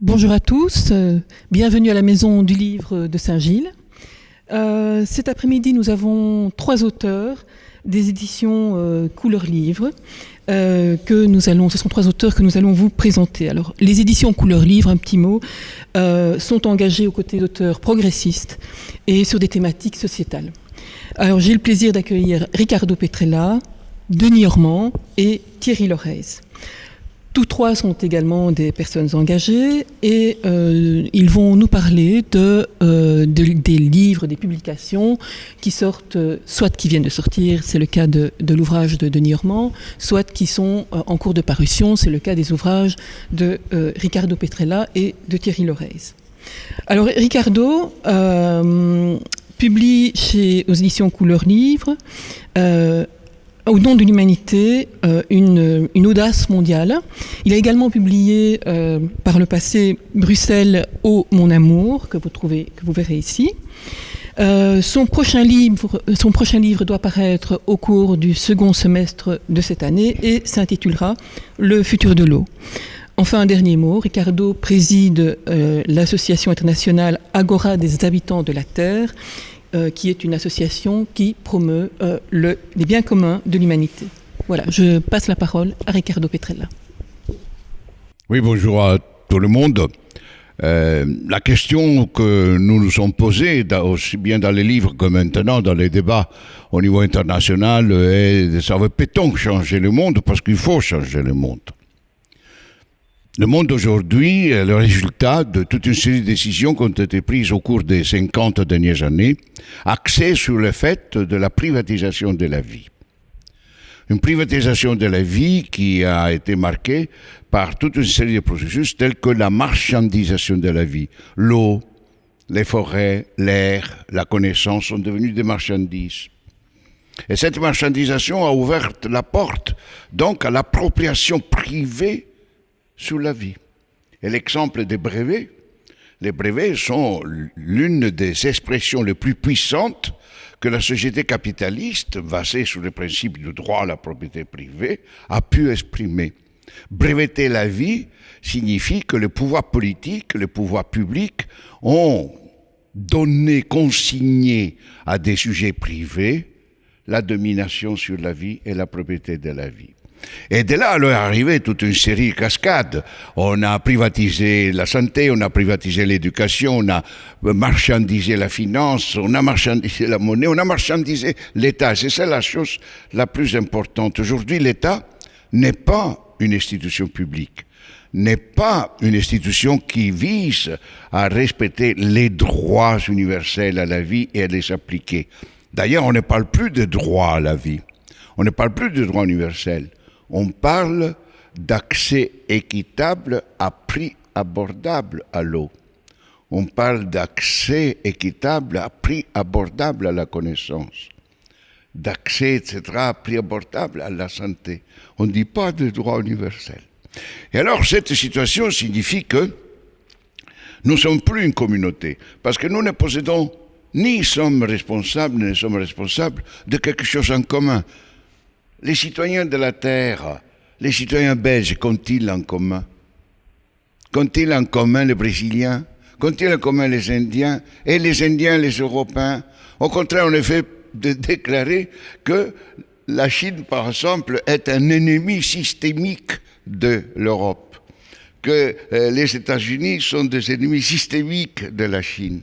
Bonjour à tous, bienvenue à la Maison du Livre de Saint-Gilles. Cet après-midi, nous avons 3 auteurs des éditions Couleur Livre. Ce sont 3 auteurs que nous allons vous présenter. Alors, les éditions Couleur Livre, un petit mot, sont engagées aux côtés d'auteurs progressistes et sur des thématiques sociétales. Alors, j'ai le plaisir d'accueillir Ricardo Petrella, Denis Ormand et Thierry Lorez. Tous 3 sont également des personnes engagées et ils vont nous parler des livres, des publications qui sortent, soit qui viennent de sortir, c'est le cas de l'ouvrage de Denis Ormand, soit qui sont en cours de parution, c'est le cas des ouvrages de Ricardo Petrella et de Thierry Lorez. Alors Ricardo publie aux éditions Couleur Livre au nom de l'humanité, une audace mondiale. Il a également publié par le passé Bruxelles, ô mon amour, que vous verrez ici. Son prochain livre doit paraître au cours du second semestre de cette année et s'intitulera Le futur de l'eau. Enfin, un dernier mot, Ricardo préside l'association internationale Agora des habitants de la Terre, qui est une association qui promeut les biens communs de l'humanité. Voilà, je passe la parole à Ricardo Petrella. Oui, bonjour à tout le monde. La question que nous nous sommes posée, aussi bien dans les livres que maintenant dans les débats au niveau international, est de savoir peut-on changer le monde, parce qu'il faut changer le monde. Le monde d'aujourd'hui est le résultat de toute une série de décisions qui ont été prises au cours des 50 dernières années, axées sur le fait de la privatisation de la vie. Une privatisation de la vie qui a été marquée par toute une série de processus tels que la marchandisation de la vie. L'eau, les forêts, l'air, la connaissance sont devenus des marchandises. Et cette marchandisation a ouvert la porte donc à l'appropriation privée sur la vie. Et l'exemple des brevets, les brevets sont l'une des expressions les plus puissantes que la société capitaliste, basée sur le principe du droit à la propriété privée, a pu exprimer. Breveter la vie signifie que le pouvoir politique, le pouvoir public ont donné, consigné à des sujets privés la domination sur la vie et la propriété de la vie. Et de là, alors est arrivée toute une série de cascades. On a privatisé la santé, on a privatisé l'éducation, on a marchandisé la finance, on a marchandisé la monnaie, on a marchandisé l'État. C'est ça la chose la plus importante. Aujourd'hui, l'État n'est pas une institution publique, n'est pas une institution qui vise à respecter les droits universels à la vie et à les appliquer. D'ailleurs, on ne parle plus de droit à la vie, on ne parle plus de droit universel. On parle d'accès équitable à prix abordable à l'eau. On parle d'accès équitable à prix abordable à la connaissance. D'accès, etc., à prix abordable à la santé. On ne dit pas de droit universel. Et alors, cette situation signifie que nous ne sommes plus une communauté, parce que nous ne possédons ni sommes responsables de quelque chose en commun. Les citoyens de la Terre, les citoyens belges, qu'ont-ils en commun? Qu'ont-ils en commun les Brésiliens? Qu'ont-ils en commun les Indiens? Et les Indiens, les Européens? Au contraire, on est fait de déclarer que la Chine, par exemple, est un ennemi systémique de l'Europe, que les États-Unis sont des ennemis systémiques de la Chine.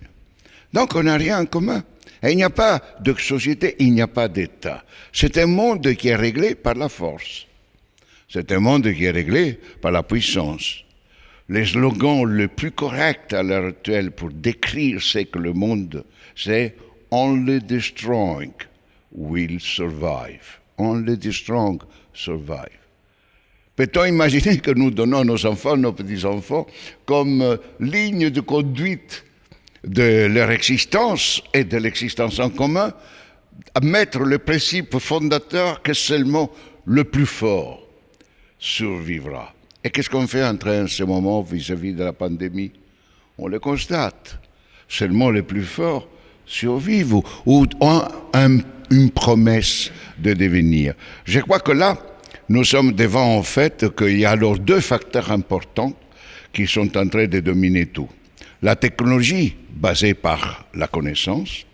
Donc on n'a rien en commun. Et il n'y a pas de société, il n'y a pas d'État. C'est un monde qui est réglé par la force. C'est un monde qui est réglé par la puissance. Les slogans les plus corrects à l'heure actuelle pour décrire ce que le monde, c'est « Only the strong will survive ». « Only the strong survive ». Peut-on imaginer que nous donnons à nos enfants, nos petits-enfants, comme ligne de conduite de leur existence et de l'existence en commun, à mettre le principe fondateur que seulement le plus fort survivra. Et qu'est-ce qu'on fait en ce moment vis-à-vis de la pandémie? On le constate. Seulement les plus forts survivent ou ont une promesse de devenir. Je crois que là, nous sommes devant en fait qu'il y a alors 2 facteurs importants qui sont en train de dominer tout. La technologie basée par la connaissance,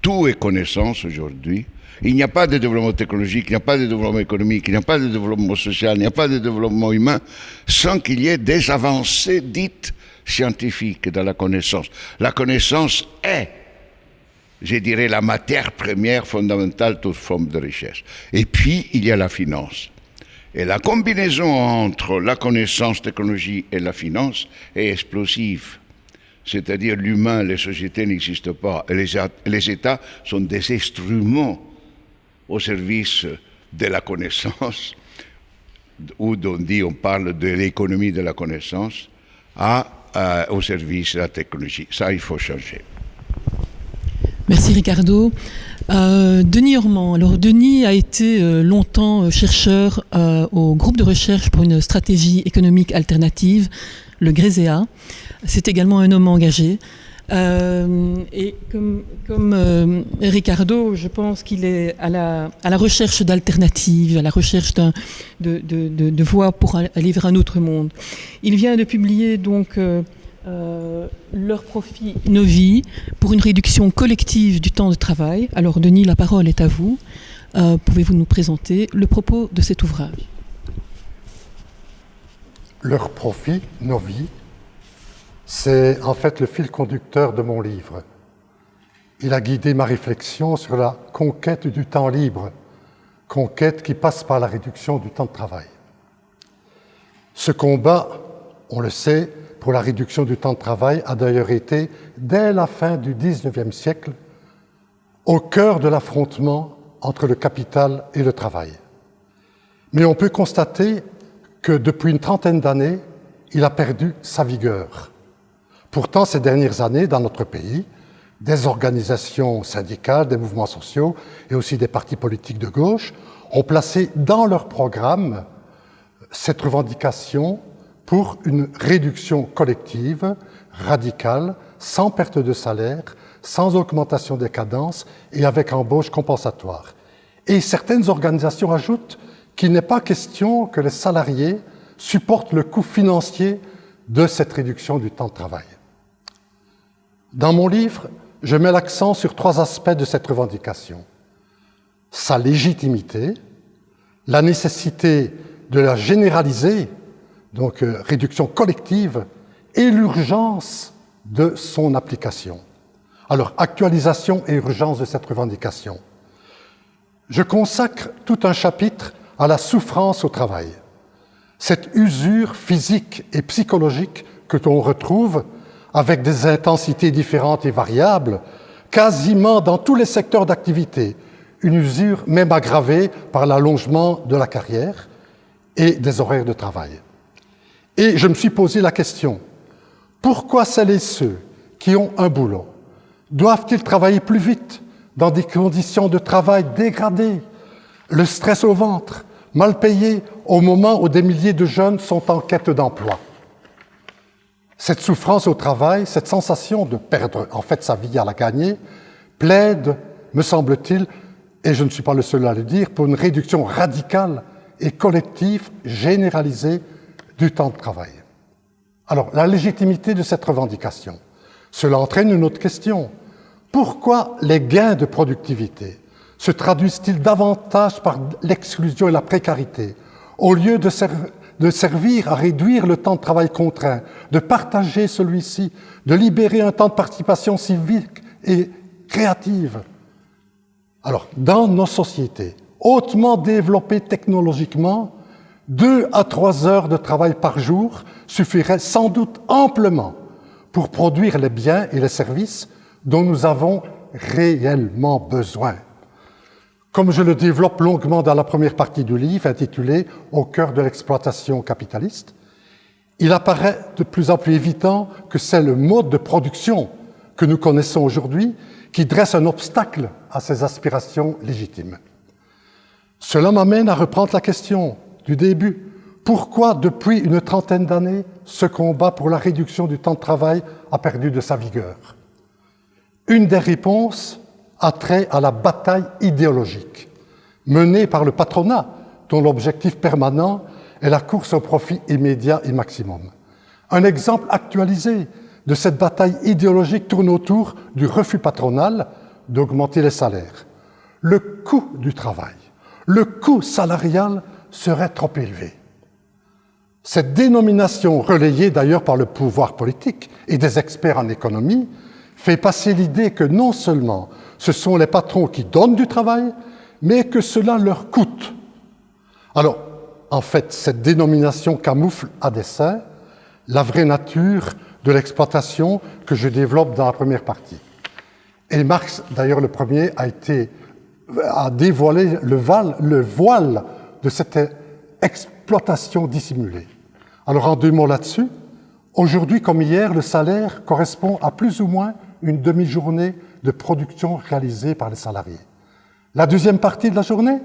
tout est connaissance aujourd'hui. Il n'y a pas de développement technologique, il n'y a pas de développement économique, il n'y a pas de développement social, il n'y a pas de développement humain sans qu'il y ait des avancées dites scientifiques dans la connaissance. La connaissance est, je dirais, la matière première fondamentale de toute forme de richesse. Et puis, il y a la finance. Et la combinaison entre la connaissance, technologie et la finance est explosive. C'est-à-dire l'humain, les sociétés n'existent pas. Et les États sont des instruments au service de la connaissance, où on parle de l'économie de la connaissance, au service de la technologie. Ça, il faut changer. Merci Ricardo. Denis Ormand. Alors Denis a été longtemps chercheur au groupe de recherche pour une stratégie économique alternative, le GRESEA. C'est également un homme engagé. Et comme Ricardo, je pense qu'il est à la recherche d'alternatives, à la recherche de voies pour aller vers un autre monde. Il vient de publier donc leur profit Nos vies pour une réduction collective du temps de travail. Alors Denis, la parole est à vous. Pouvez-vous nous présenter le propos de cet ouvrage? Leur profit, nos vies, c'est en fait le fil conducteur de mon livre. Il a guidé ma réflexion sur la conquête du temps libre, conquête qui passe par la réduction du temps de travail. Ce combat, on le sait, pour la réduction du temps de travail a d'ailleurs été, dès la fin du XIXe siècle, au cœur de l'affrontement entre le capital et le travail. Mais on peut constater que depuis une trentaine d'années, il a perdu sa vigueur. Pourtant, ces dernières années, dans notre pays, des organisations syndicales, des mouvements sociaux et aussi des partis politiques de gauche ont placé dans leur programme cette revendication pour une réduction collective, radicale, sans perte de salaire, sans augmentation des cadences et avec embauche compensatoire. Et certaines organisations ajoutent qu'il n'est pas question que les salariés supportent le coût financier de cette réduction du temps de travail. Dans mon livre, je mets l'accent sur 3 aspects de cette revendication. Sa légitimité, la nécessité de la généraliser, donc réduction collective, et l'urgence de son application. Alors, actualisation et urgence de cette revendication. Je consacre tout un chapitre à la souffrance au travail. Cette usure physique et psychologique que l'on retrouve avec des intensités différentes et variables, quasiment dans tous les secteurs d'activité, une usure même aggravée par l'allongement de la carrière et des horaires de travail. Et je me suis posé la question, pourquoi celles et ceux qui ont un boulot doivent-ils travailler plus vite dans des conditions de travail dégradées, le stress au ventre, mal payés au moment où des milliers de jeunes sont en quête d'emploi? Cette souffrance au travail, cette sensation de perdre en fait sa vie à la gagner, plaide, me semble-t-il, et je ne suis pas le seul à le dire, pour une réduction radicale et collective, généralisée du temps de travail. Alors, la légitimité de cette revendication, cela entraîne une autre question. Pourquoi les gains de productivité se traduisent-ils davantage par l'exclusion et la précarité, au lieu de servir à réduire le temps de travail contraint, de partager celui-ci, de libérer un temps de participation civique et créative? Alors, dans nos sociétés, hautement développées technologiquement, 2 à 3 heures de travail par jour suffiraient sans doute amplement pour produire les biens et les services dont nous avons réellement besoin. Comme je le développe longuement dans la première partie du livre, intitulée « Au cœur de l'exploitation capitaliste », il apparaît de plus en plus évident que c'est le mode de production que nous connaissons aujourd'hui qui dresse un obstacle à ces aspirations légitimes. Cela m'amène à reprendre la question du début. Pourquoi, depuis une trentaine d'années, ce combat pour la réduction du temps de travail a perdu de sa vigueur? Une des réponses a trait à la bataille idéologique menée par le patronat, dont l'objectif permanent est la course au profit immédiat et maximum. Un exemple actualisé de cette bataille idéologique tourne autour du refus patronal d'augmenter les salaires. Le coût du travail, le coût salarial serait trop élevé. Cette dénomination, relayée d'ailleurs par le pouvoir politique et des experts en économie, fait passer l'idée que non seulement ce sont les patrons qui donnent du travail, mais que cela leur coûte. Alors, en fait, cette dénomination camoufle à dessein la vraie nature de l'exploitation que je développe dans la première partie. Et Marx, d'ailleurs le premier, a dévoilé le voile de cette exploitation dissimulée. Alors en 2 mots là-dessus, aujourd'hui comme hier, le salaire correspond à plus ou moins une demi-journée de production réalisée par les salariés. La deuxième partie de la journée,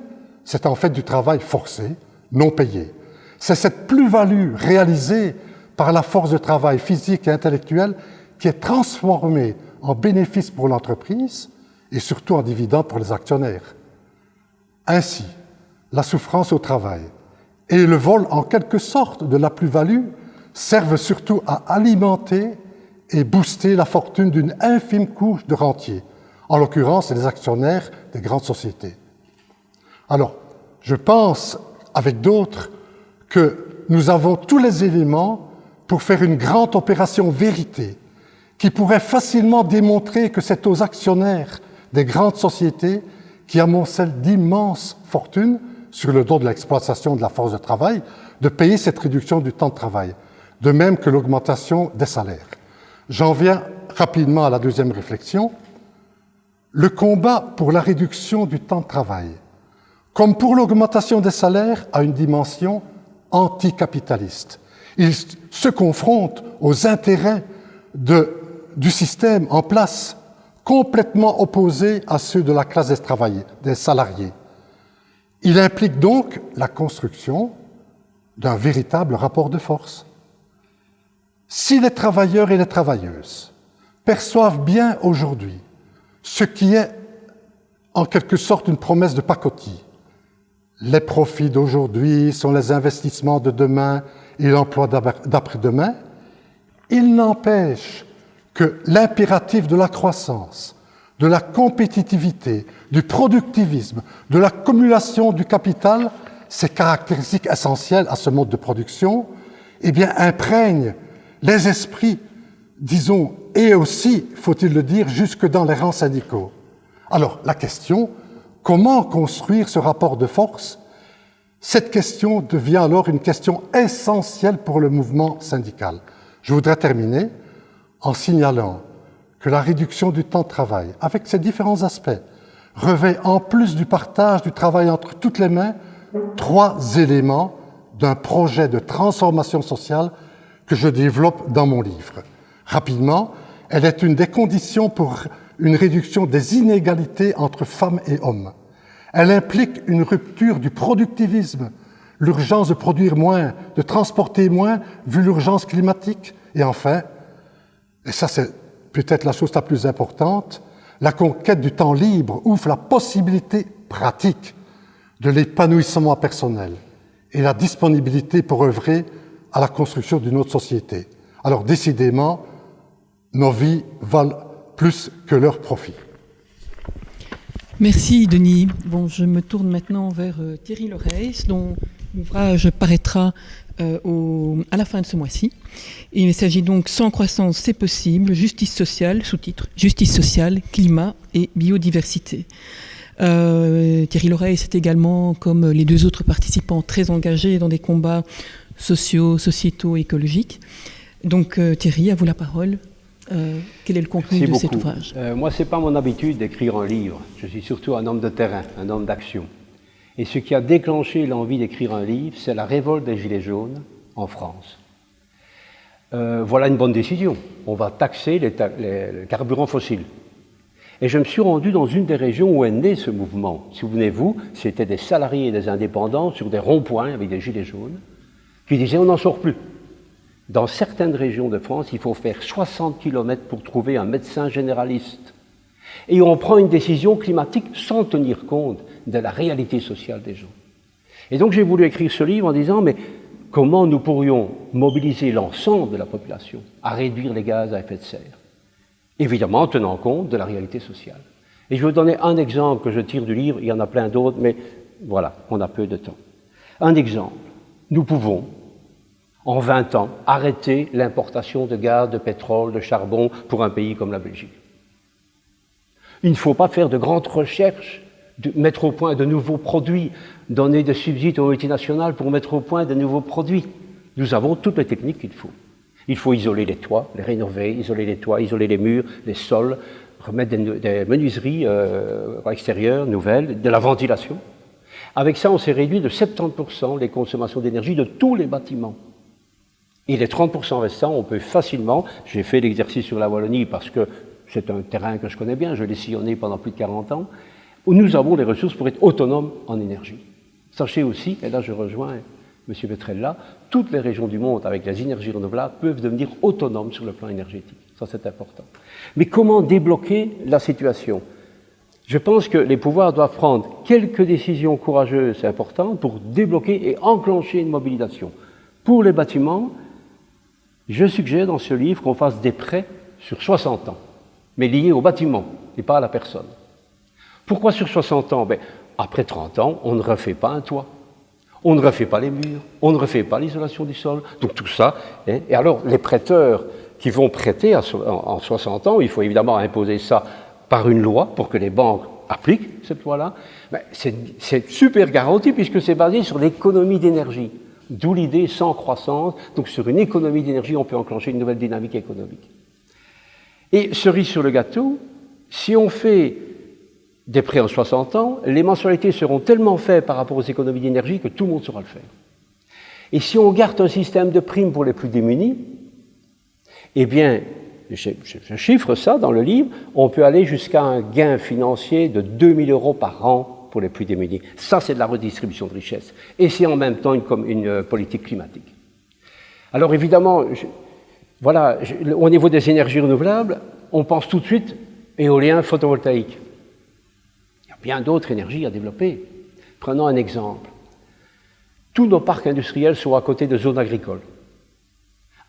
c'est en fait du travail forcé, non payé. C'est cette plus-value réalisée par la force de travail physique et intellectuelle qui est transformée en bénéfice pour l'entreprise et surtout en dividende pour les actionnaires. Ainsi, la souffrance au travail et le vol en quelque sorte de la plus-value servent surtout à alimenter et booster la fortune d'une infime couche de rentiers, en l'occurrence les actionnaires des grandes sociétés. Alors, je pense, avec d'autres, que nous avons tous les éléments pour faire une grande opération vérité qui pourrait facilement démontrer que c'est aux actionnaires des grandes sociétés qui amoncellent d'immenses fortunes sur le dos de l'exploitation de la force de travail de payer cette réduction du temps de travail, de même que l'augmentation des salaires. J'en viens rapidement à la deuxième réflexion. Le combat pour la réduction du temps de travail, comme pour l'augmentation des salaires, a une dimension anticapitaliste. Il se confronte aux intérêts du système en place, complètement opposés à ceux de la classe des salariés. Il implique donc la construction d'un véritable rapport de force. Si les travailleurs et les travailleuses perçoivent bien aujourd'hui ce qui est en quelque sorte une promesse de pacotille, les profits d'aujourd'hui sont les investissements de demain et l'emploi d'après-demain, il n'empêche que l'impératif de la croissance, de la compétitivité, du productivisme, de l'accumulation du capital, ces caractéristiques essentielles à ce mode de production, eh bien, imprègnent les esprits, disons, et aussi, faut-il le dire, jusque dans les rangs syndicaux. Alors, la question, comment construire ce rapport de force? Cette question devient alors une question essentielle pour le mouvement syndical. Je voudrais terminer en signalant que la réduction du temps de travail, avec ses différents aspects, revêt en plus du partage du travail entre toutes les mains, 3 éléments d'un projet de transformation sociale que je développe dans mon livre. Rapidement, elle est une des conditions pour une réduction des inégalités entre femmes et hommes. Elle implique une rupture du productivisme, l'urgence de produire moins, de transporter moins, vu l'urgence climatique. Et enfin, et ça c'est peut-être la chose la plus importante, la conquête du temps libre ouvre la possibilité pratique de l'épanouissement personnel et la disponibilité pour œuvrer à la construction d'une autre société. Alors décidément, nos vies valent plus que leurs profits. Merci Denis. Bon, je me tourne maintenant vers Thierry Loreys, dont l'ouvrage paraîtra à la fin de ce mois-ci. Et il s'agit donc Sans croissance, c'est possible, justice sociale, sous-titre Justice sociale, climat et biodiversité. Thierry Loreys est également, comme les 2 autres participants, très engagé dans des combats sociaux, sociétaux, écologiques. Donc Thierry, à vous la parole. Quel est le contenu de cet ouvrage? Moi, ce n'est pas mon habitude d'écrire un livre. Je suis surtout un homme de terrain, un homme d'action. Et ce qui a déclenché l'envie d'écrire un livre, c'est la révolte des Gilets jaunes en France. Voilà une bonne décision. On va taxer les carburants fossiles. Et je me suis rendu dans une des régions où est né ce mouvement. Souvenez-vous, c'était des salariés et des indépendants sur des ronds-points avec des gilets jaunes qui disaient on n'en sort plus. Dans certaines régions de France, il faut faire 60 km pour trouver un médecin généraliste. Et on prend une décision climatique sans tenir compte de la réalité sociale des gens. Et donc j'ai voulu écrire ce livre en disant, mais comment nous pourrions mobiliser l'ensemble de la population à réduire les gaz à effet de serre, évidemment en tenant compte de la réalité sociale. Et je vais vous donner un exemple que je tire du livre, il y en a plein d'autres, mais voilà, on a peu de temps. Un exemple, nous pouvons, en 20 ans, arrêter l'importation de gaz, de pétrole, de charbon pour un pays comme la Belgique. Il ne faut pas faire de grandes recherches, mettre au point de nouveaux produits, donner des subsides aux multinationales pour mettre au point de nouveaux produits. Nous avons toutes les techniques qu'il faut. Il faut isoler les toits, les rénover, isoler les toits, isoler les murs, les sols, remettre des menuiseries extérieures nouvelles, de la ventilation. Avec ça, on s'est réduit de 70% les consommations d'énergie de tous les bâtiments. Et les 30% restants, on peut facilement, j'ai fait l'exercice sur la Wallonie parce que c'est un terrain que je connais bien, je l'ai sillonné pendant plus de 40 ans, où nous avons les ressources pour être autonomes en énergie. Sachez aussi, et là je rejoins M. Petrella, toutes les régions du monde avec les énergies renouvelables peuvent devenir autonomes sur le plan énergétique. Ça, c'est important. Mais comment débloquer la situation? Je pense que les pouvoirs doivent prendre quelques décisions courageuses et importantes pour débloquer et enclencher une mobilisation. Pour les bâtiments, je suggère dans ce livre qu'on fasse des prêts sur 60 ans, mais liés au bâtiment et pas à la personne. Pourquoi sur 60 ans? Après 30 ans, on ne refait pas un toit. On ne refait pas les murs, on ne refait pas l'isolation du sol. Donc tout ça. Et alors, les prêteurs qui vont prêter en 60 ans, il faut évidemment imposer ça par une loi pour que les banques appliquent cette loi-là. C'est super garanti puisque c'est basé sur l'économie d'énergie. D'où l'idée sans croissance. Donc sur une économie d'énergie, on peut enclencher une nouvelle dynamique économique. Et cerise sur le gâteau, si on fait des prêts en 60 ans, les mensualités seront tellement faibles par rapport aux économies d'énergie que tout le monde saura le faire. Et si on garde un système de primes pour les plus démunis, eh bien, je chiffre ça dans le livre, on peut aller jusqu'à un gain financier de 2 000 € par an pour les plus démunis. Ça, c'est de la redistribution de richesse. Et c'est en même temps une politique climatique. Alors évidemment, au niveau des énergies renouvelables, on pense tout de suite éolien photovoltaïque. Bien d'autres énergies à développer. Prenons un exemple. Tous nos parcs industriels sont à côté de zones agricoles.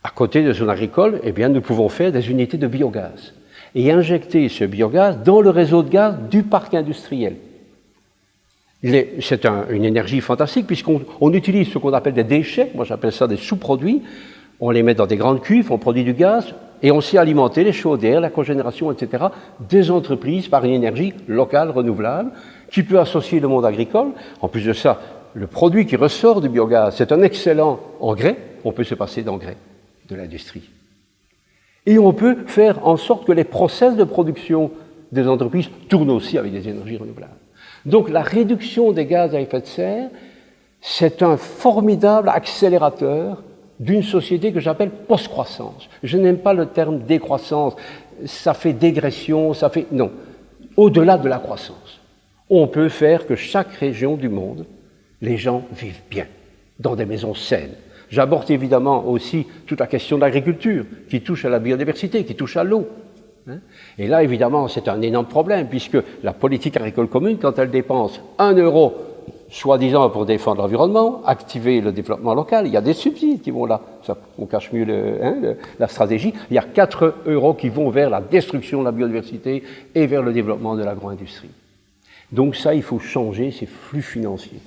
À côté de zones agricoles, eh bien, nous pouvons faire des unités de biogaz et injecter ce biogaz dans le réseau de gaz du parc industriel. C'est une énergie fantastique puisqu'on utilise ce qu'on appelle des déchets, moi j'appelle ça des sous-produits, on les met dans des grandes cuves, on produit du gaz et on sait alimenter les chaudières, la cogénération, etc. des entreprises par une énergie locale, renouvelable, qui peut associer le monde agricole. En plus de ça, le produit qui ressort du biogaz, c'est un excellent engrais, on peut se passer d'engrais de l'industrie. Et on peut faire en sorte que les process de production des entreprises tournent aussi avec des énergies renouvelables. Donc la réduction des gaz à effet de serre, c'est un formidable accélérateur d'une société que j'appelle post-croissance. Je n'aime pas le terme décroissance, ça fait dégression, ça fait... Non, au-delà de la croissance. On peut faire que chaque région du monde, les gens vivent bien, dans des maisons saines. J'aborde évidemment aussi toute la question de l'agriculture, qui touche à la biodiversité, qui touche à l'eau. Et là, évidemment, c'est un énorme problème, puisque la politique agricole commune, quand elle dépense 1 €, soi-disant pour défendre l'environnement, activer le développement local, il y a des subsides qui vont là, ça, on cache mieux la stratégie, il y a 4 € qui vont vers la destruction de la biodiversité et vers le développement de l'agro-industrie. Donc ça, il faut changer ces flux financiers.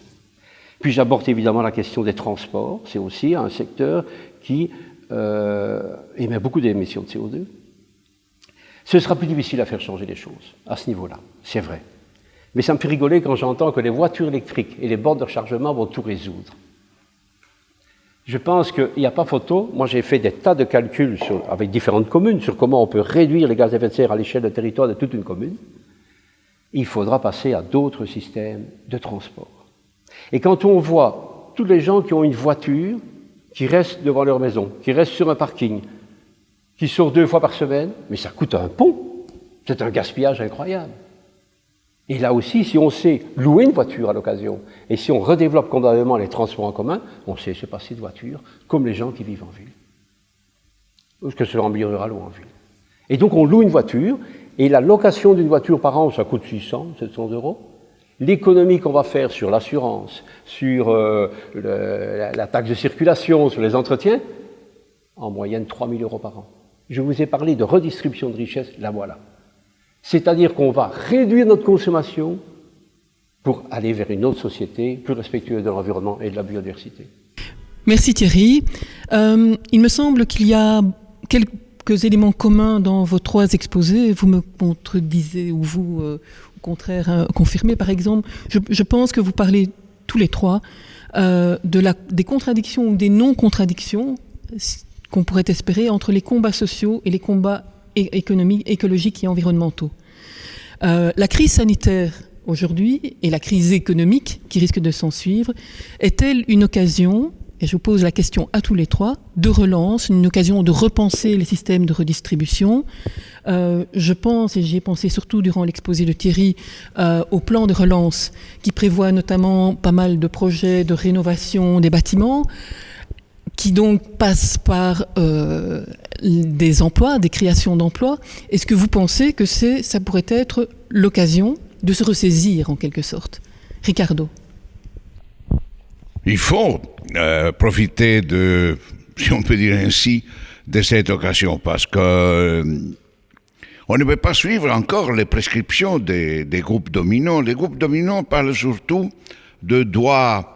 Puis j'aborde évidemment la question des transports, c'est aussi un secteur qui émet beaucoup d'émissions de CO2. Ce sera plus difficile à faire changer les choses à ce niveau-là, c'est vrai. Mais ça me fait rigoler quand j'entends que les voitures électriques et les bornes de rechargement vont tout résoudre. Je pense qu'il n'y a pas photo. Moi, j'ai fait des tas de calculs avec différentes communes sur comment on peut réduire les gaz à effet de serre à l'échelle de territoire de toute une commune. Il faudra passer à d'autres systèmes de transport. Et quand on voit tous les gens qui ont une voiture, qui restent devant leur maison, qui restent sur un parking, qui sortent 2 fois par semaine, mais ça coûte un pont. C'est un gaspillage incroyable. Et là aussi, si on sait louer une voiture à l'occasion, et si on redéveloppe convenablement les transports en commun, on sait se passer de voiture, comme les gens qui vivent en ville. Que ce soit en milieu rural ou en ville. Et donc on loue une voiture, et la location d'une voiture par an, ça coûte 600, 700 €. L'économie qu'on va faire sur l'assurance, sur la taxe de circulation, sur les entretiens, en moyenne 3 000 € par an. Je vous ai parlé de redistribution de richesse, la voilà. C'est-à-dire qu'on va réduire notre consommation pour aller vers une autre société plus respectueuse de l'environnement et de la biodiversité. Merci Thierry. Il me semble qu'il y a quelques éléments communs dans vos trois exposés. Vous me contredisez ou vous, au contraire, confirmez. Par exemple, je pense que vous parlez tous les trois des contradictions ou des non-contradictions qu'on pourrait espérer entre les combats sociaux et les combats économiques, écologiques et environnementaux. La crise sanitaire aujourd'hui et la crise économique qui risque de s'en suivre est-elle une occasion, et je vous pose la question à tous les trois, de relance, une occasion de repenser les systèmes de redistribution? Je pense, et j'y ai pensé surtout durant l'exposé de Thierry, au plan de relance qui prévoit notamment pas mal de projets de rénovation des bâtiments, qui donc passe par des emplois, des créations d'emplois. Est-ce que vous pensez que ça pourrait être l'occasion de se ressaisir en quelque sorte? Ricardo. Il faut profiter de, si on peut dire ainsi, de cette occasion, parce que on ne peut pas suivre encore les prescriptions des groupes dominants. Les groupes dominants parlent surtout de droits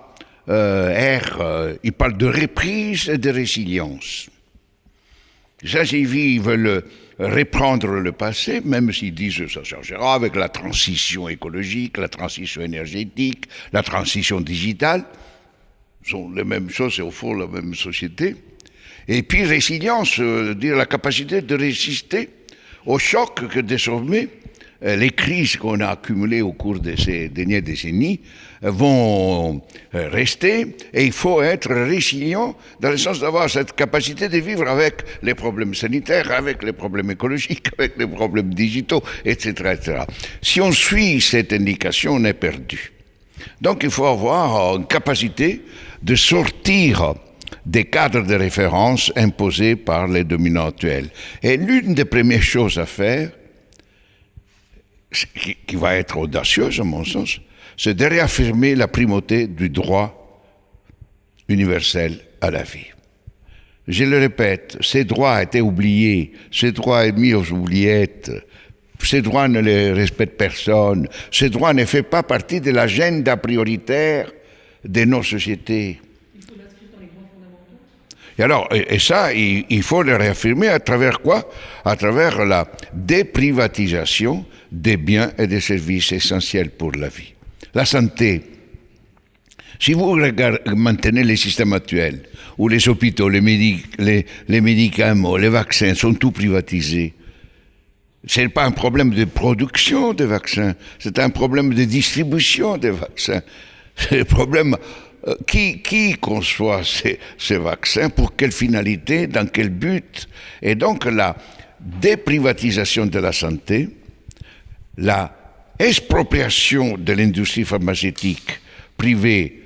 ils parlent de reprise et de résilience. Ça, ils veulent reprendre le passé, même s'ils disent que ça changera avec la transition écologique, la transition énergétique, la transition digitale. Ce sont les mêmes choses et au fond la même société. Et puis résilience, dire la capacité de résister au choc que désormais les crises qu'on a accumulées au cours de ces dernières décennies vont rester, et il faut être résilient dans le sens d'avoir cette capacité de vivre avec les problèmes sanitaires, avec les problèmes écologiques, avec les problèmes digitaux, etc., etc. Si on suit cette indication, on est perdu. Donc il faut avoir une capacité de sortir des cadres de référence imposés par les dominants actuels. Et l'une des premières choses à faire, qui va être audacieuse à mon sens, c'est de réaffirmer la primauté du droit universel à la vie. Je le répète, ces droits étaient oubliés, ces droits sont mis aux oubliettes, ces droits ne les respectent personne, ces droits ne font pas partie de l'agenda prioritaire de nos sociétés. Il faut l'inscrire dans les droits fondamentaux. Et alors, et ça, il faut le réaffirmer à travers quoi? À travers la déprivatisation des biens et des services essentiels pour la vie. La santé. Si vous maintenez les systèmes actuels, où les hôpitaux, les médicaments, les vaccins sont tout privatisés, ce n'est pas un problème de production de vaccins, c'est un problème de distribution des vaccins. C'est le problème qui conçoit ces vaccins, pour quelle finalité, dans quel but. Et donc la déprivatisation de la santé, la expropriation de l'industrie pharmaceutique privée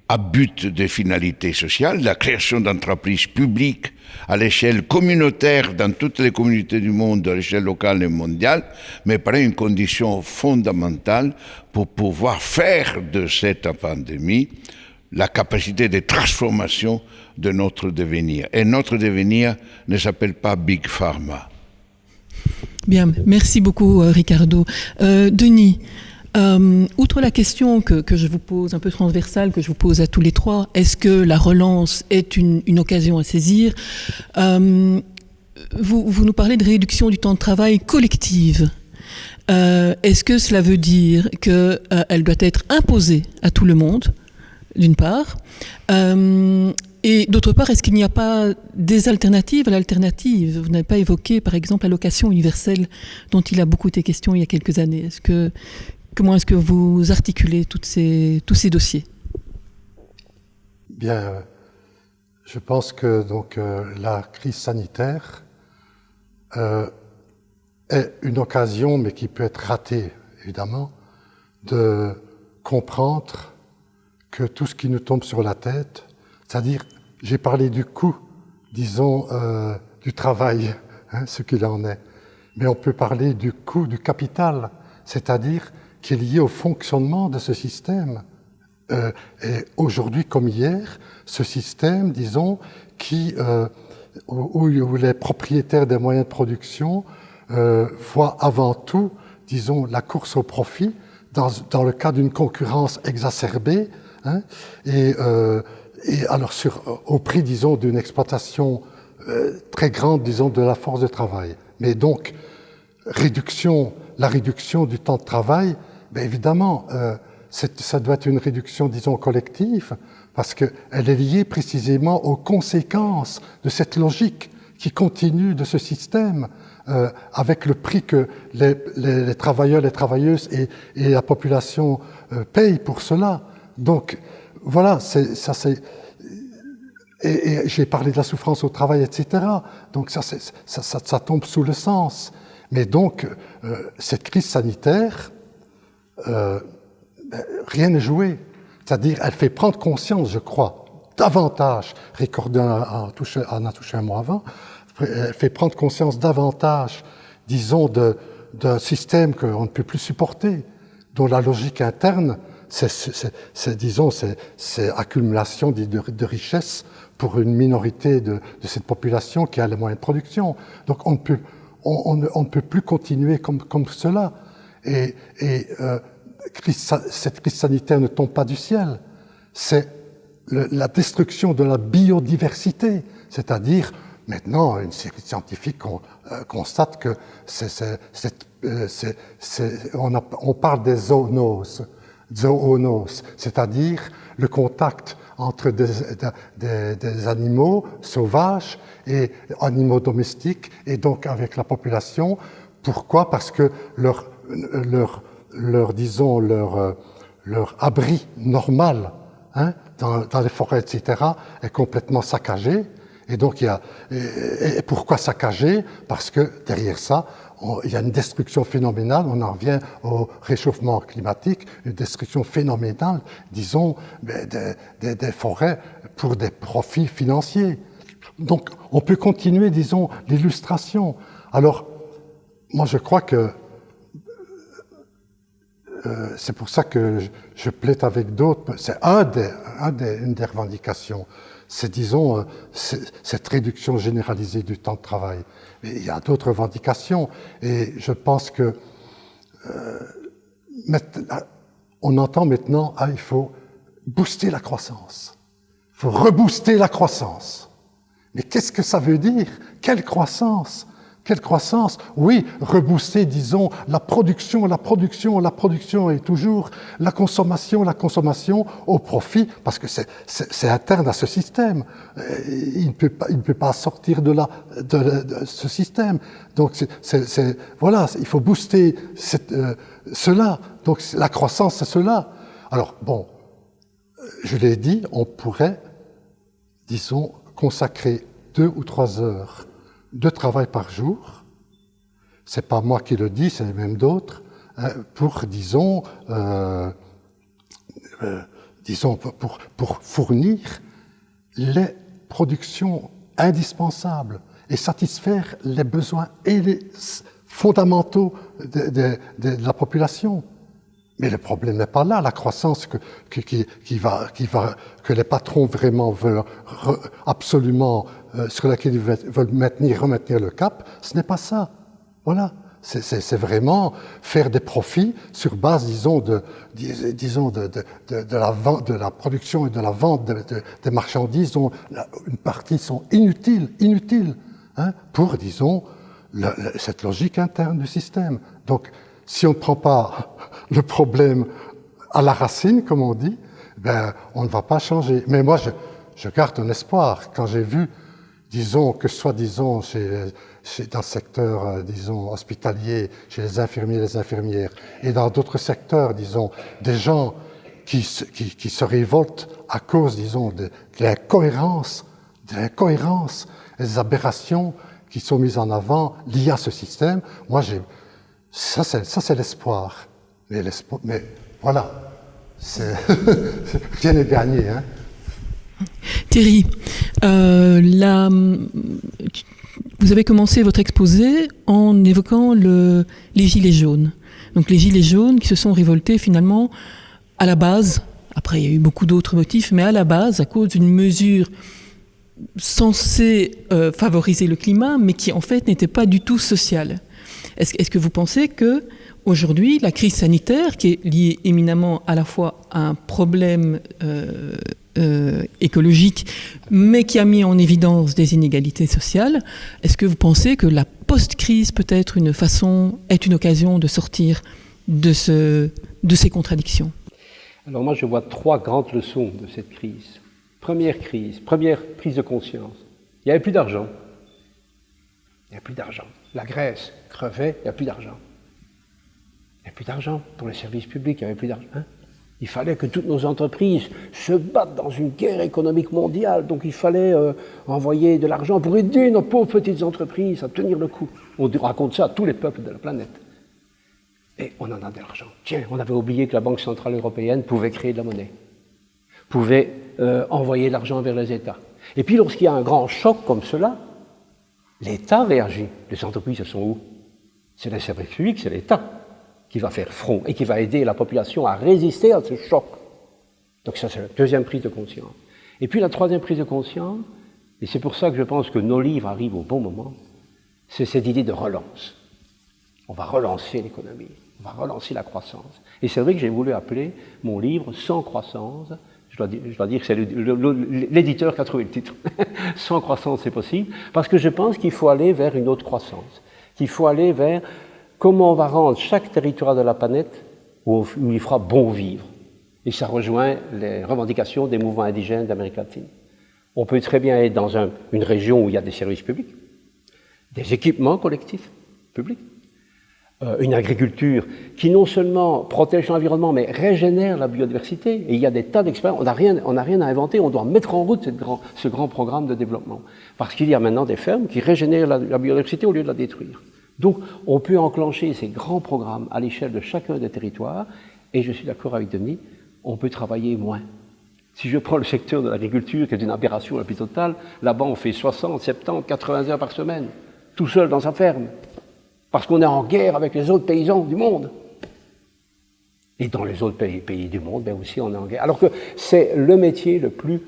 à but de finalité sociale, la création d'entreprises publiques à l'échelle communautaire dans toutes les communautés du monde, à l'échelle locale et mondiale, mais paraît une condition fondamentale pour pouvoir faire de cette pandémie la capacité de transformation de notre devenir. Et notre devenir ne s'appelle pas Big Pharma. Bien, merci beaucoup Ricardo. Denis, outre la question que je vous pose, un peu transversale, que je vous pose à tous les trois, est-ce que la relance est une occasion à saisir? Vous nous parlez de réduction du temps de travail collective. Est-ce que cela veut dire qu'elle doit être imposée à tout le monde, d'une part, et d'autre part, est-ce qu'il n'y a pas des alternatives à l'alternative? Vous n'avez pas évoqué, par exemple, l'allocation universelle dont il a beaucoup été question il y a quelques années. Comment est-ce que vous articulez tous ces dossiers? Bien, je pense que la crise sanitaire est une occasion, mais qui peut être ratée, évidemment, de comprendre que tout ce qui nous tombe sur la tête, c'est-à-dire, j'ai parlé du coût, disons, du travail, ce qu'il en est, mais on peut parler du coût du capital, c'est-à-dire qui est lié au fonctionnement de ce système. Et aujourd'hui comme hier, ce système, disons, où les propriétaires des moyens de production voient avant tout, disons, la course au profit dans le cas d'une concurrence exacerbée, hein, et alors au prix, disons, d'une exploitation très grande, disons, de la force de travail. Mais donc, la réduction du temps de travail, bien évidemment, ça doit être une réduction, disons, collective, parce qu'elle est liée précisément aux conséquences de cette logique qui continue de ce système, avec le prix que les travailleurs, les travailleuses et la population payent pour cela. Donc, voilà, et j'ai parlé de la souffrance au travail, etc. Donc ça tombe sous le sens. Mais donc, cette crise sanitaire, rien n'est joué. C'est-à-dire, elle fait prendre conscience, je crois, davantage, Ricordi en a touché un mot avant, elle fait prendre conscience davantage, disons, d'un système qu'on ne peut plus supporter, dont la logique interne, c'est accumulation de richesses pour une minorité de cette population qui a les moyens de production. Donc on ne peut plus continuer comme cela. Et cette crise sanitaire ne tombe pas du ciel. C'est la destruction de la biodiversité, c'est-à-dire maintenant une série de scientifiques constate que on parle des zoonoses, c'est-à-dire le contact entre des animaux sauvages et animaux domestiques, et donc avec la population. Pourquoi ? Parce que leur abri normal, hein, dans les forêts, etc., est complètement saccagé. Et donc, et pourquoi saccagé ? Parce que derrière ça, il y a une destruction phénoménale, on en revient au réchauffement climatique, une destruction phénoménale, disons, des forêts pour des profits financiers. Donc, on peut continuer, disons, l'illustration. Alors, moi, je crois que c'est pour ça que je plaide avec d'autres. C'est une des revendications. C'est, disons, cette réduction généralisée du temps de travail. Mais il y a d'autres revendications. Et je pense que on entend maintenant, il faut booster la croissance. Il faut rebooster la croissance. Mais qu'est-ce que ça veut dire ? Quelle croissance ? Quelle croissance ? Oui, rebooster, disons, la production et toujours la consommation au profit, parce que c'est interne à ce système. Il ne peut pas sortir de ce système. Donc, voilà, il faut booster cela. Donc, la croissance, c'est cela. Alors, bon, je l'ai dit, on pourrait, disons, consacrer 2 ou 3 heures de travail par jour, c'est pas moi qui le dis, c'est même d'autres, pour, disons, pour fournir les productions indispensables et satisfaire les besoins fondamentaux de la population. Mais le problème n'est pas là, la croissance que les patrons vraiment veulent absolument, sur laquelle ils veulent remettre le cap, ce n'est pas ça. Voilà. C'est vraiment faire des profits sur base, disons, de la production et de la vente des marchandises dont une partie sont inutiles, hein, pour, disons, cette logique interne du système. Donc, si on ne prend pas le problème à la racine, comme on dit, ben, on ne va pas changer. Mais moi, je garde un espoir. Quand j'ai vu, disons, que ce soit, disons, dans le secteur, disons, hospitalier, chez les infirmiers et les infirmières, et dans d'autres secteurs, disons, des gens qui se révoltent à cause, disons, de l'incohérence, et des aberrations qui sont mises en avant liées à ce système. Moi, ça c'est l'espoir. Mais voilà, rien n'est gagné. Hein. Thierry, vous avez commencé votre exposé en évoquant les gilets jaunes. Donc les Gilets jaunes qui se sont révoltés finalement à la base, après il y a eu beaucoup d'autres motifs, mais à la base à cause d'une mesure censée favoriser le climat, mais qui en fait n'était pas du tout sociale. Est-ce que vous pensez que aujourd'hui, la crise sanitaire, qui est liée éminemment à la fois à un problème écologique, mais qui a mis en évidence des inégalités sociales, est-ce que vous pensez que la post-crise peut être est une occasion de sortir de ces contradictions? Alors moi, je vois 3 grandes leçons de cette crise. Première prise de conscience. Il n'y avait plus d'argent. Il n'y a plus d'argent. La Grèce crevait, il n'y a plus d'argent. Il n'y a plus d'argent pour les services publics, il n'y avait plus d'argent. Il fallait que toutes nos entreprises se battent dans une guerre économique mondiale, donc il fallait envoyer de l'argent pour aider nos pauvres petites entreprises à tenir le coup. On raconte ça à tous les peuples de la planète. Et on en a de l'argent. Tiens, on avait oublié que la Banque Centrale Européenne pouvait créer de la monnaie, pouvait envoyer de l'argent vers les États. Et puis lorsqu'il y a un grand choc comme cela, l'État réagit. Les entreprises, elles sont où? C'est les services publics, c'est l'État qui va faire front et qui va aider la population à résister à ce choc. Donc ça, c'est la deuxième prise de conscience. Et puis la troisième prise de conscience, et c'est pour ça que je pense que nos livres arrivent au bon moment, c'est cette idée de relance. On va relancer l'économie, on va relancer la croissance. Et c'est vrai que j'ai voulu appeler mon livre « Sans croissance ». Je dois dire que c'est l'éditeur qui a trouvé le titre. « Sans croissance, c'est possible », parce que je pense qu'il faut aller vers une autre croissance, qu'il faut aller vers comment on va rendre chaque territoire de la planète où il fera bon vivre. Et ça rejoint les revendications des mouvements indigènes d'Amérique latine. On peut très bien être dans une région où il y a des services publics, des équipements collectifs publics, une agriculture qui non seulement protège l'environnement, mais régénère la biodiversité. Et il y a des tas d'expériences. On n'a rien à inventer, on doit mettre en route ce grand programme de développement. Parce qu'il y a maintenant des fermes qui régénèrent la biodiversité au lieu de la détruire. Donc, on peut enclencher ces grands programmes à l'échelle de chacun des territoires, et je suis d'accord avec Denis, on peut travailler moins. Si je prends le secteur de l'agriculture, qui est une aberration la plus totale, là-bas on fait 60, 70, 80 heures par semaine, tout seul dans sa ferme, parce qu'on est en guerre avec les autres paysans du monde. Et dans les autres pays du monde, ben aussi on est en guerre. Alors que c'est le métier le plus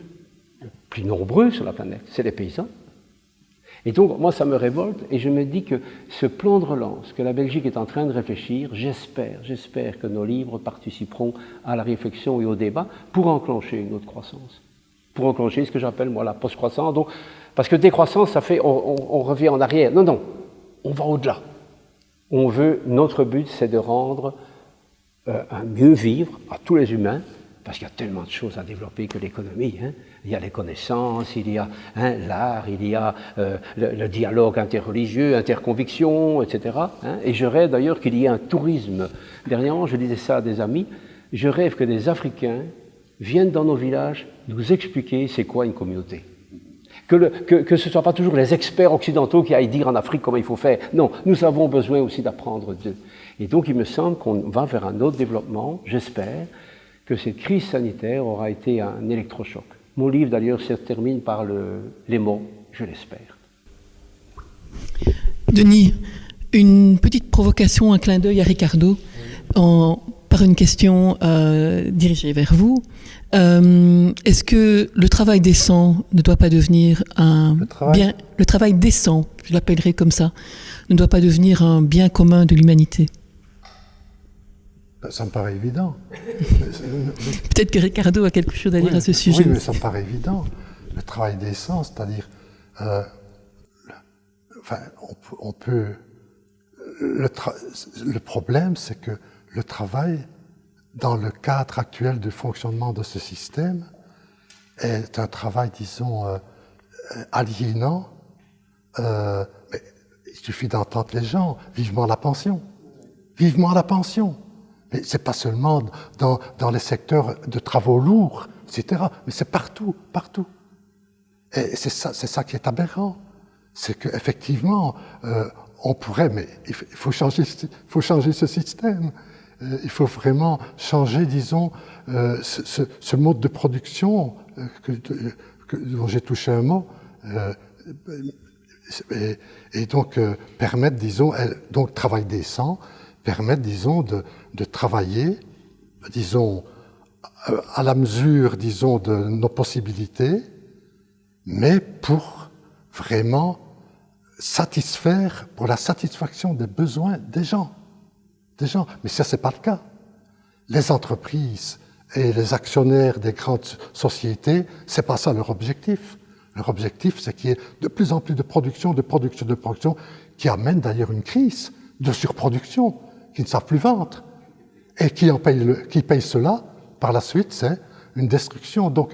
nombreux sur la planète, c'est les paysans. Et donc, moi, ça me révolte, et je me dis que ce plan de relance que la Belgique est en train de réfléchir, j'espère que nos livres participeront à la réflexion et au débat pour enclencher une autre croissance. Pour enclencher ce que j'appelle, moi, la post-croissance. Donc, parce que décroissance, ça fait, on revient en arrière. Non, on va au-delà. Notre but, c'est de rendre un mieux vivre à tous les humains, parce qu'il y a tellement de choses à développer que l'économie. Il y a les connaissances, il y a l'art, il y a le dialogue interreligieux, interconviction, etc. Et je rêve d'ailleurs qu'il y ait un tourisme. Dernièrement, je disais ça à des amis, je rêve que des Africains viennent dans nos villages nous expliquer c'est quoi une communauté. Que ce ne soit pas toujours les experts occidentaux qui aillent dire en Afrique comment il faut faire. Non, nous avons besoin aussi d'apprendre d'eux. Et donc il me semble qu'on va vers un autre développement, j'espère, que cette crise sanitaire aura été un électrochoc. Mon livre, d'ailleurs, se termine par les mots « je l'espère ». Denis, une petite provocation, un clin d'œil à Ricardo, par une question dirigée vers vous. Est-ce que le travail décent ne doit pas devenir le travail décent, je l'appellerai comme ça, ne doit pas devenir un bien commun de l'humanité? Ça me paraît évident. Peut-être que Ricardo a quelque chose à dire à ce sujet. Oui, mais ça me paraît évident. Le travail décent, c'est-à-dire... on peut... Le problème, c'est que le travail, dans le cadre actuel du fonctionnement de ce système, est un travail, disons, aliénant. Mais il suffit d'entendre les gens. Vivement la pension. Vivement la pension. Mais c'est pas seulement dans les secteurs de travaux lourds, etc. Mais c'est partout. Et c'est ça qui est aberrant. C'est qu'effectivement, on pourrait, mais il faut changer ce système. Il faut vraiment changer, disons, ce mode de production dont j'ai touché un mot, et donc permettre, disons, donc travail décent, permettent, disons, de travailler, disons, à la mesure, disons, de nos possibilités, mais pour vraiment satisfaire, pour la satisfaction des besoins des gens. Mais ça, c'est pas le cas. Les entreprises et les actionnaires des grandes sociétés, c'est pas ça leur objectif. Leur objectif, c'est qu'il y ait de plus en plus de production, qui amène d'ailleurs une crise de surproduction, qui ne savent plus vendre. Et qui paye cela, par la suite, c'est une destruction. Donc,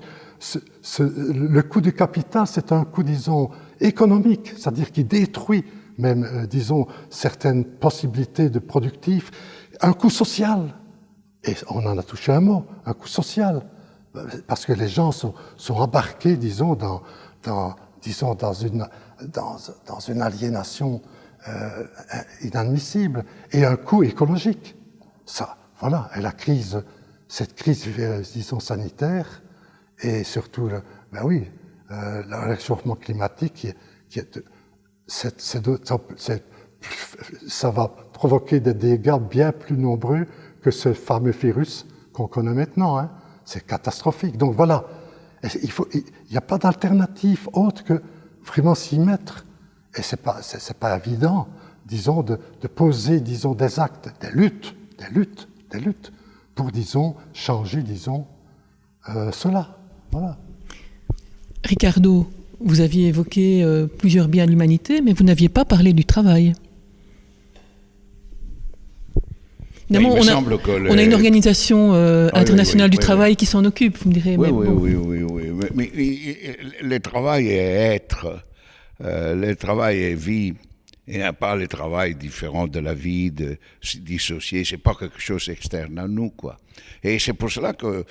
le coût du capital, c'est un coût, disons, économique, c'est-à-dire qui détruit même, disons, certaines possibilités de productif. Un coût social, et on en a touché un mot, un coût social, parce que les gens sont embarqués, disons, dans une aliénation inadmissible, et un coût écologique. Ça, voilà, et cette crise, disons, sanitaire, et surtout, le réchauffement climatique, ça va provoquer des dégâts bien plus nombreux que ce fameux virus qu'on connaît maintenant. Hein. C'est catastrophique. Donc voilà, il n'y a pas d'alternative autre que vraiment s'y mettre. Et c'est pas évident, disons, de poser, disons, des actes, des luttes, pour, disons, changer, disons, cela. Voilà. Ricardo, vous aviez évoqué plusieurs biens de l'humanité, mais vous n'aviez pas parlé du travail. Évidemment, on a une organisation internationale du travail qui s'en occupe, vous me direz. Oui. Mais le travail est être, le travail est vie. Il n'y a pas le travail différent de la vie, de se dissocier. C'est pas quelque chose externe à nous, quoi. Et c'est pour cela que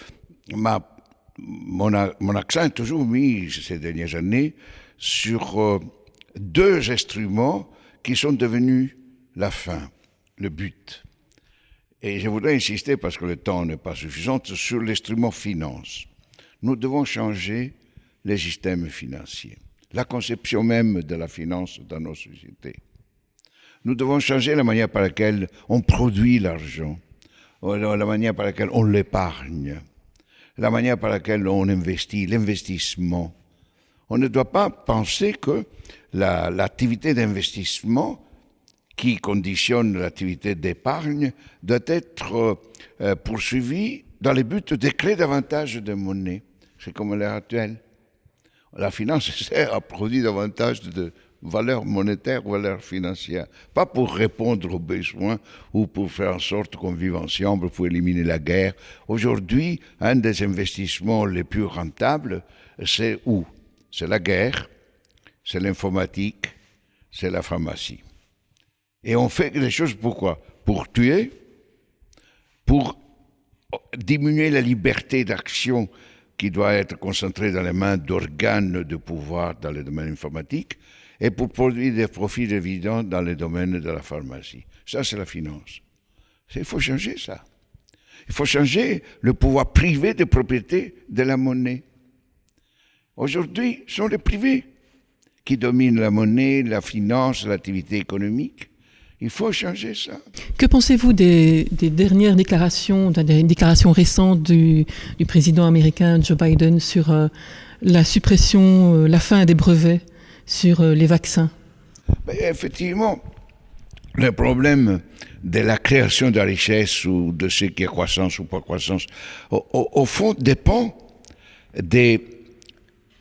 mon accent est toujours mis ces dernières années sur deux instruments qui sont devenus la fin, le but. Et je voudrais insister, parce que le temps n'est pas suffisant, sur l'instrument finance. Nous devons changer les systèmes financiers, la conception même de la finance dans nos sociétés. Nous devons changer la manière par laquelle on produit l'argent, la manière par laquelle on l'épargne, la manière par laquelle on investit, l'investissement. On ne doit pas penser que l'activité d'investissement qui conditionne l'activité d'épargne doit être poursuivie dans le but de créer davantage de monnaie. C'est comme à l'heure actuelle. La finance sert à produire davantage de valeur monétaire, valeur financière. Pas pour répondre aux besoins ou pour faire en sorte qu'on vive ensemble, pour éliminer la guerre. Aujourd'hui, un des investissements les plus rentables, c'est où? C'est la guerre, c'est l'informatique, c'est la pharmacie. Et on fait des choses pourquoi? Pour tuer, pour diminuer la liberté d'action qui doit être concentrée dans les mains d'organes de pouvoir dans le domaine informatique, et pour produire des profits évidents dans le domaine de la pharmacie. Ça, c'est la finance. Il faut changer ça. Il faut changer le pouvoir privé de propriété de la monnaie. Aujourd'hui, ce sont les privés qui dominent la monnaie, la finance, l'activité économique. Il faut changer ça. Que pensez-vous des dernières déclarations, des déclarations récentes du président américain Joe Biden sur la suppression, la fin des brevets sur les vaccins? Effectivement, le problème de la création de la richesse ou de ce qui est croissance ou pas croissance, au fond, dépend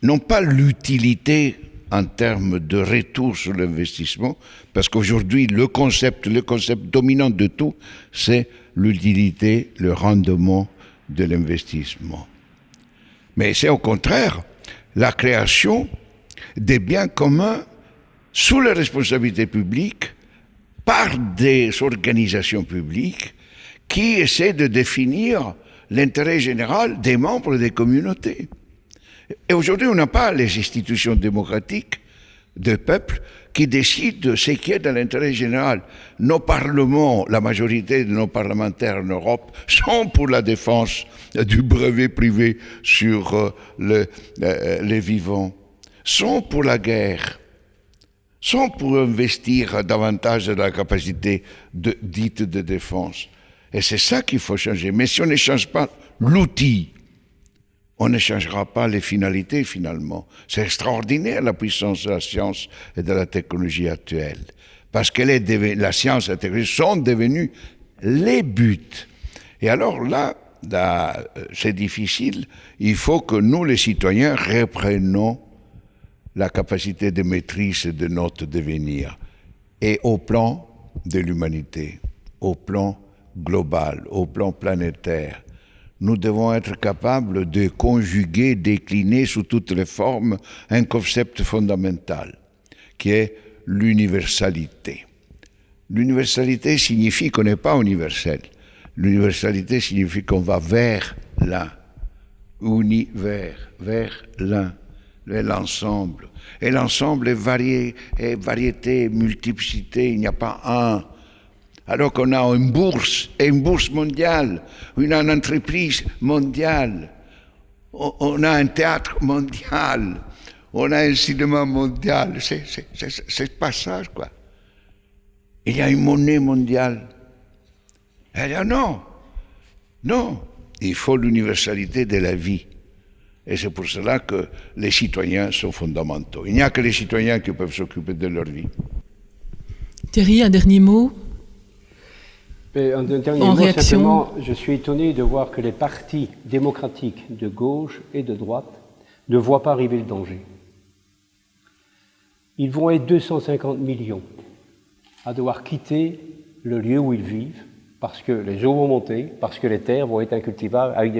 non pas l'utilité en termes de retour sur l'investissement, parce qu'aujourd'hui, le concept dominant de tout, c'est l'utilité, le rendement de l'investissement. Mais c'est au contraire la création des biens communs sous la responsabilité publique par des organisations publiques qui essaient de définir l'intérêt général des membres des communautés. Et aujourd'hui, on n'a pas les institutions démocratiques de peuple qui décident de ce qui est dans l'intérêt général. Nos parlements, la majorité de nos parlementaires en Europe, sont pour la défense du brevet privé sur les vivants, sont pour la guerre, sont pour investir davantage dans la capacité dite de défense. Et c'est ça qu'il faut changer. Mais si on ne change pas l'outil, on ne changera pas les finalités finalement. C'est extraordinaire la puissance de la science et de la technologie actuelle. Parce que la science et la technologie sont devenues les buts. Et alors là, c'est difficile. Il faut que nous, les citoyens, reprenions la capacité de maîtrise de notre devenir. Et au plan de l'humanité, au plan global, au plan planétaire, nous devons être capables de conjuguer, décliner sous toutes les formes un concept fondamental, qui est l'universalité. L'universalité signifie qu'on n'est pas universel. L'universalité signifie qu'on va vers l'un, vers l'un, vers l'ensemble. Et l'ensemble est variété, multiplicité, il n'y a pas un. Alors qu'on a une bourse mondiale, une entreprise mondiale, on a un théâtre mondial, on a un cinéma mondial, c'est pas ça, quoi. Il y a une monnaie mondiale. Elle dit non, il faut l'universalité de la vie. Et c'est pour cela que les citoyens sont fondamentaux. Il n'y a que les citoyens qui peuvent s'occuper de leur vie. Thierry, un dernier mot? Un dernier mot, simplement, je suis étonné de voir que les partis démocratiques de gauche et de droite ne voient pas arriver le danger. Ils vont être 250 millions à devoir quitter le lieu où ils vivent parce que les eaux vont monter, parce que les terres vont être incultivables avec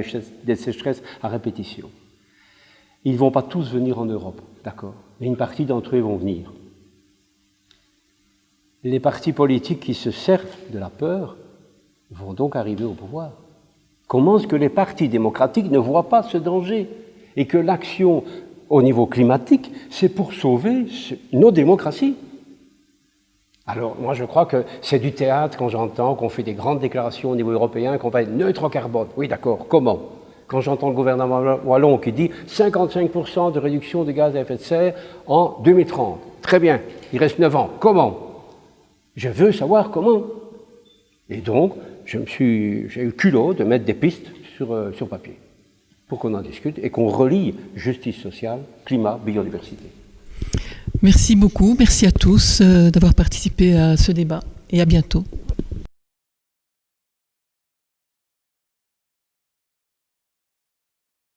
des sécheresses à répétition. Ils ne vont pas tous venir en Europe, d'accord, mais une partie d'entre eux vont venir. Les partis politiques qui se servent de la peur vont donc arriver au pouvoir. Comment est-ce que les partis démocratiques ne voient pas ce danger et que l'action au niveau climatique, c'est pour sauver nos démocraties? Alors, moi, je crois que c'est du théâtre quand j'entends qu'on fait des grandes déclarations au niveau européen, qu'on va être neutre en carbone. Oui, d'accord, comment? Quand j'entends le gouvernement wallon qui dit 55% de réduction de gaz à effet de serre en 2030. Très bien, il reste 9 ans. Comment? Je veux savoir comment. Et donc, j'ai eu le culot de mettre des pistes sur papier pour qu'on en discute et qu'on relie justice sociale, climat, biodiversité. Merci beaucoup, merci à tous d'avoir participé à ce débat et à bientôt.